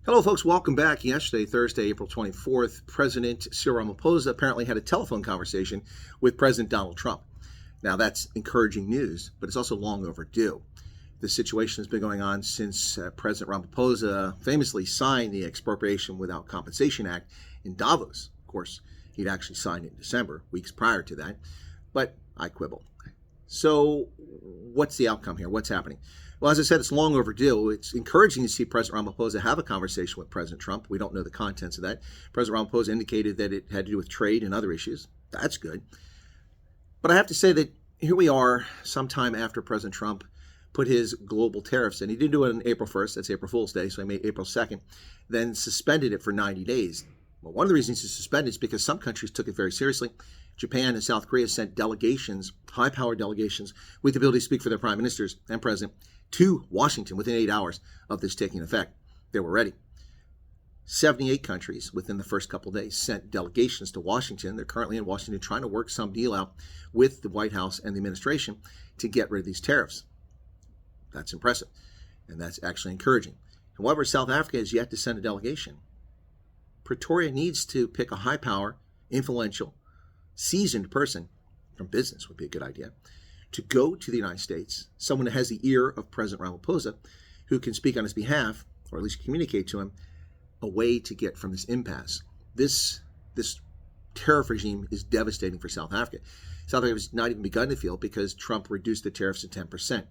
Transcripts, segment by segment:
Hello, folks. Welcome back. Yesterday, Thursday, April 24th, President Cyril Ramaphosa apparently had a telephone conversation with President Donald Trump. Now, that's encouraging news, but it's also long overdue. This situation has been going on since President Ramaphosa famously signed the Expropriation Without Compensation Act in Davos. Of course, he'd actually signed it in December, weeks prior to that, but I quibble. So what's the outcome here? What's happening? Well, as I said, it's long overdue. It's encouraging to see President Ramaphosa have a conversation with President Trump. We don't know the contents of that. President Ramaphosa indicated that it had to do with trade and other issues. That's good. But I have to say that here we are sometime after President Trump put his global tariffs in. He didn't do it on April 1st. That's April Fool's Day, so he made April 2nd. Then suspended it for 90 days. Well, one of the reasons he suspended is because some countries took it very seriously. Japan and South Korea sent delegations, high-powered delegations, with the ability to speak for their prime ministers and president to Washington within 8 hours of this taking effect. They were ready. 78 countries within the first couple of days sent delegations to Washington. They're currently in Washington trying to work some deal out with the White House and the administration to get rid of these tariffs. That's impressive, and that's actually encouraging. However, South Africa has yet to send a delegation. Pretoria needs to pick a high-power, influential, seasoned person from business would be a good idea to go to the United States, someone that has the ear of President Ramaphosa, who can speak on his behalf, or at least communicate to him, a way to get from this impasse. This tariff regime is devastating for South Africa. South Africa has not even begun to feel because Trump reduced the tariffs to 10%.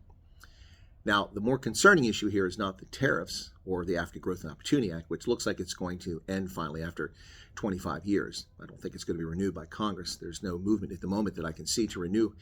Now, the more concerning issue here is not the tariffs or the Africa Growth and Opportunity Act, which looks like it's going to end finally after 25 years. I don't think it's going to be renewed by Congress. There's no movement at the moment that I can see to renew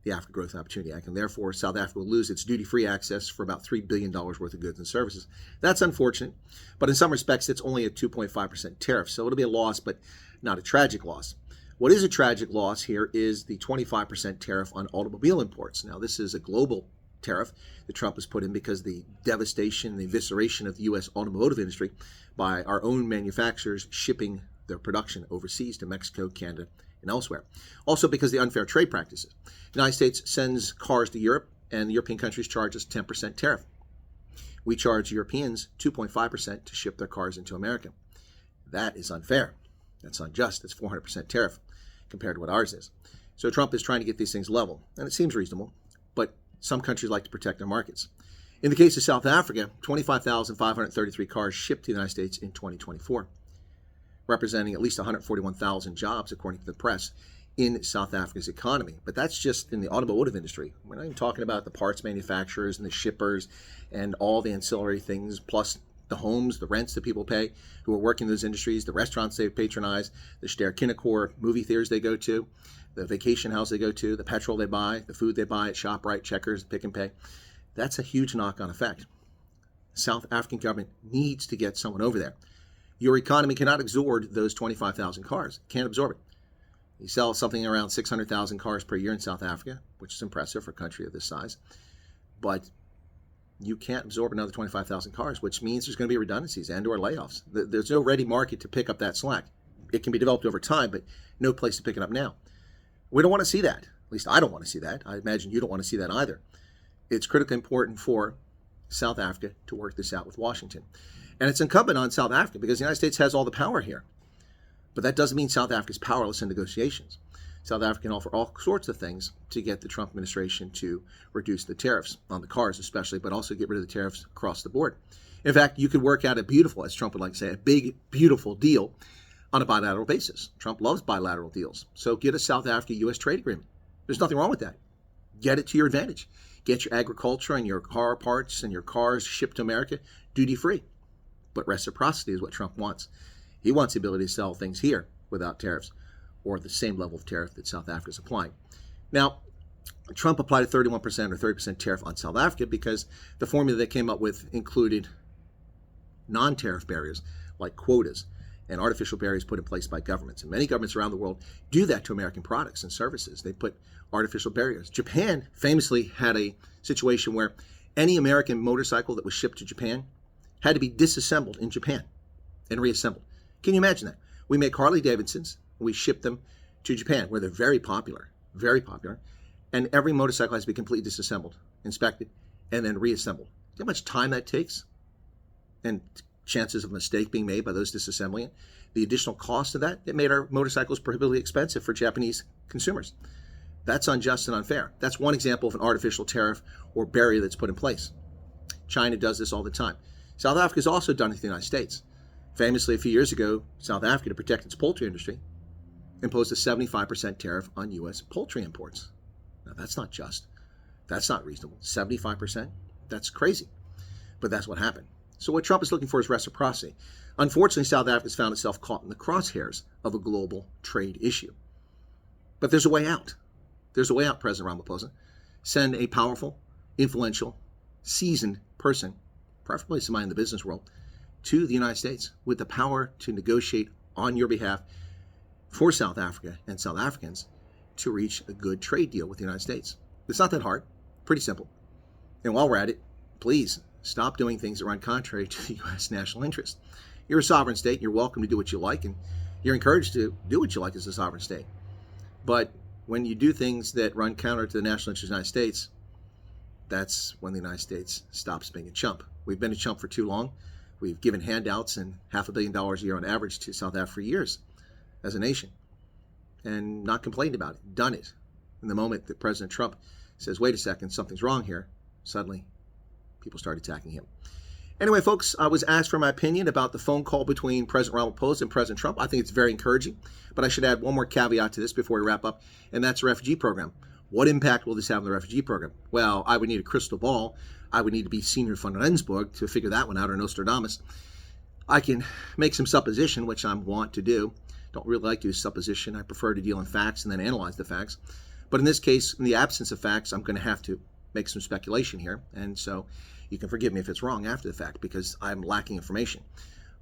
the Africa Growth and Opportunity Act, and therefore South Africa will lose its duty-free access for about $3 billion worth of goods and services. That's unfortunate, but in some respects it's only a 2.5% tariff, so it'll be a loss, but not a tragic loss. What is a tragic loss here is the 25% tariff on automobile imports. Now, this is a global tariff that Trump has put in because the devastation, the evisceration of the U.S. automotive industry by our own manufacturers shipping their production overseas to Mexico, Canada, and elsewhere. Also because of the unfair trade practices. The United States sends cars to Europe, and the European countries charge us 10% tariff. We charge Europeans 2.5% to ship their cars into America. That is unfair. That's unjust. That's 400% tariff compared to what ours is. So Trump is trying to get these things level, and it seems reasonable, but some countries like to protect their markets. In the case of South Africa, 25,533 cars shipped to the United States in 2024, representing at least 141,000 jobs, according to the press, in South Africa's economy. But that's just in the automotive industry. We're not even talking about the parts manufacturers and the shippers and all the ancillary things, plus the homes, the rents that people pay who are working in those industries, the restaurants they patronize, the Ster-Kinekor movie theaters they go to, the vacation house they go to, the petrol they buy, the food they buy at ShopRite, Checkers, Pick and Pay. That's a huge knock-on effect. The South African government needs to get someone over there. Your economy cannot absorb those 25,000 cars. Can't absorb it. You sell something around 600,000 cars per year in South Africa, which is impressive for a country of this size. But you can't absorb another 25,000 cars, which means there's going to be redundancies and or layoffs. There's no ready market to pick up that slack. It can be developed over time, but no place to pick it up now. We don't want to see that. At least I don't want to see that. I imagine you don't want to see that either. It's critically important for South Africa to work this out with Washington. And it's incumbent on South Africa because the United States has all the power here. But that doesn't mean South Africa is powerless in negotiations. South Africa can offer all sorts of things to get the Trump administration to reduce the tariffs on the cars especially, but also get rid of the tariffs across the board. In fact, you could work out a beautiful, as Trump would like to say, a big, beautiful deal on a bilateral basis. Trump loves bilateral deals. So get a South Africa-U.S. trade agreement. There's nothing wrong with that. Get it to your advantage. Get your agriculture and your car parts and your cars shipped to America duty-free. But reciprocity is what Trump wants. He wants the ability to sell things here without tariffs or the same level of tariff that South Africa is applying. Now, Trump applied a 31% or 30% tariff on South Africa because the formula they came up with included non-tariff barriers like quotas and artificial barriers put in place by governments. And many governments around the world do that to American products and services. They put artificial barriers. Japan famously had a situation where any American motorcycle that was shipped to Japan had to be disassembled in Japan and reassembled. Can you imagine that? We make Harley Davidsons, and we ship them to Japan, where they're very popular, and every motorcycle has to be completely disassembled, inspected, and then reassembled. Do you know how much time that takes? And chances of a mistake being made by those disassembling it, the additional cost of that, it made our motorcycles prohibitively expensive for Japanese consumers. That's unjust and unfair. That's one example of an artificial tariff or barrier that's put in place. China does this all the time. South Africa has also done it to the United States. Famously, a few years ago, South Africa, to protect its poultry industry, imposed a 75% tariff on U.S. poultry imports. Now, that's not just. That's not reasonable. 75%? That's crazy. But that's what happened. So what Trump is looking for is reciprocity. Unfortunately, South Africa has found itself caught in the crosshairs of a global trade issue. But there's a way out. There's a way out, President Ramaphosa. Send a powerful, influential, seasoned person, preferably somebody in the business world, to the United States with the power to negotiate on your behalf for South Africa and South Africans to reach a good trade deal with the United States. It's not that hard. Pretty simple. And while we're at it, please stop doing things that run contrary to the U.S. national interest. You're a sovereign state. You're welcome to do what you like, and you're encouraged to do what you like as a sovereign state. But when you do things that run counter to the national interest of the United States, that's when the United States stops being a chump. We've been a chump for too long. We've given handouts and $500 million a year on average to South Africa for years as a nation and not complained about it, done it. And the moment that President Trump says, wait a second, something's wrong here, suddenly people start attacking him. Anyway, folks, I was asked for my opinion about the phone call between President Ramaphosa and President Trump. I think it's very encouraging, but I should add one more caveat to this before we wrap up, and that's the refugee program. What impact will this have on the refugee program? Well, I would need a crystal ball. I would need to be Senior von Rensburg to figure that one out, or Nostradamus. I can make some supposition, which I want to do. Don't really like to do supposition. I prefer to deal in facts and then analyze the facts. But in this case, in the absence of facts, I'm going to have to make some speculation here. And so you can forgive me if it's wrong after the fact because I'm lacking information.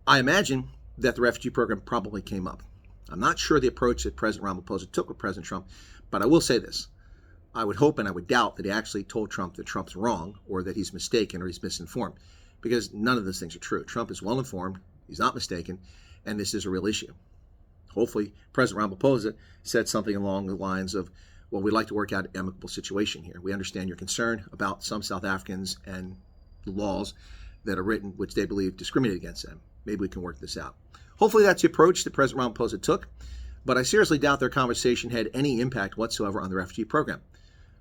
I imagine that the refugee program probably came up. I'm not sure the approach that President Ramaphosa took with President Trump, but I will say this. I would hope and I would doubt that he actually told Trump that Trump's wrong or that he's mistaken or he's misinformed, because none of those things are true. Trump is well informed, he's not mistaken, and this is a real issue. Hopefully, President Ramaphosa said something along the lines of, well, we'd like to work out an amicable situation here. We understand your concern about some South Africans and the laws that are written, which they believe discriminate against them. Maybe we can work this out. Hopefully, that's the approach that President Ramaphosa took, but I seriously doubt their conversation had any impact whatsoever on the refugee program.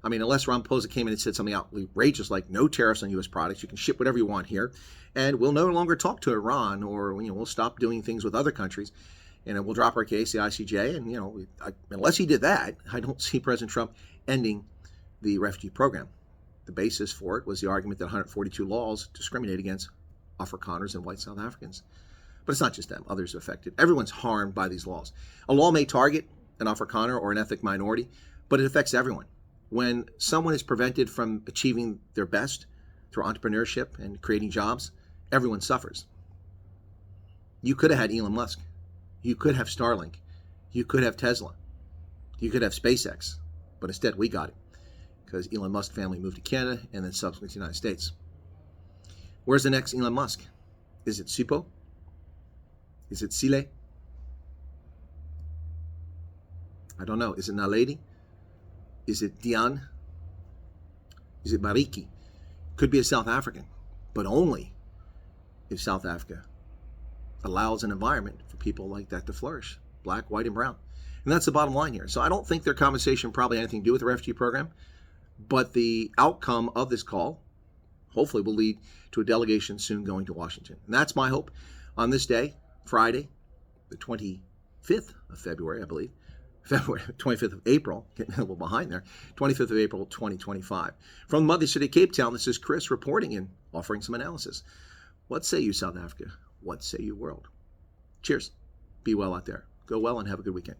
I mean, unless Ramaphosa came in and said something outrageous like no tariffs on U.S. products, you can ship whatever you want here, and we'll no longer talk to Iran, or we'll stop doing things with other countries, and we'll drop our case, the ICJ, and unless he did that, I don't see President Trump ending the refugee program. The basis for it was the argument that 142 laws discriminate against Afrikaners and white South Africans. But it's not just them, others are affected. Everyone's harmed by these laws. A law may target an Afrikaner or an ethnic minority, but it affects everyone. When someone is prevented from achieving their best through entrepreneurship and creating jobs, everyone suffers. You could have had Elon Musk. You could have Starlink. You could have Tesla. You could have SpaceX. But instead, we got it because Elon Musk family moved to Canada and then subsequently to the United States. Where's the next Elon Musk? Is it Sipo? Is it Sile? I don't know. Is it Naledi? Is it Dian? Is it Mariki? Could be a South African, but only if South Africa allows an environment for people like that to flourish, black, white, and brown. And that's the bottom line here. So I don't think their conversation probably had anything to do with the refugee program, but the outcome of this call hopefully will lead to a delegation soon going to Washington. And that's my hope on this day, Friday, the 25th of February, I believe. February 25th of April, getting a little behind there, 25th of April, 2025. From the mother city of Cape Town, this is Chris reporting and offering some analysis. What say you, South Africa? What say you, world? Cheers. Be well out there. Go well and have a good weekend.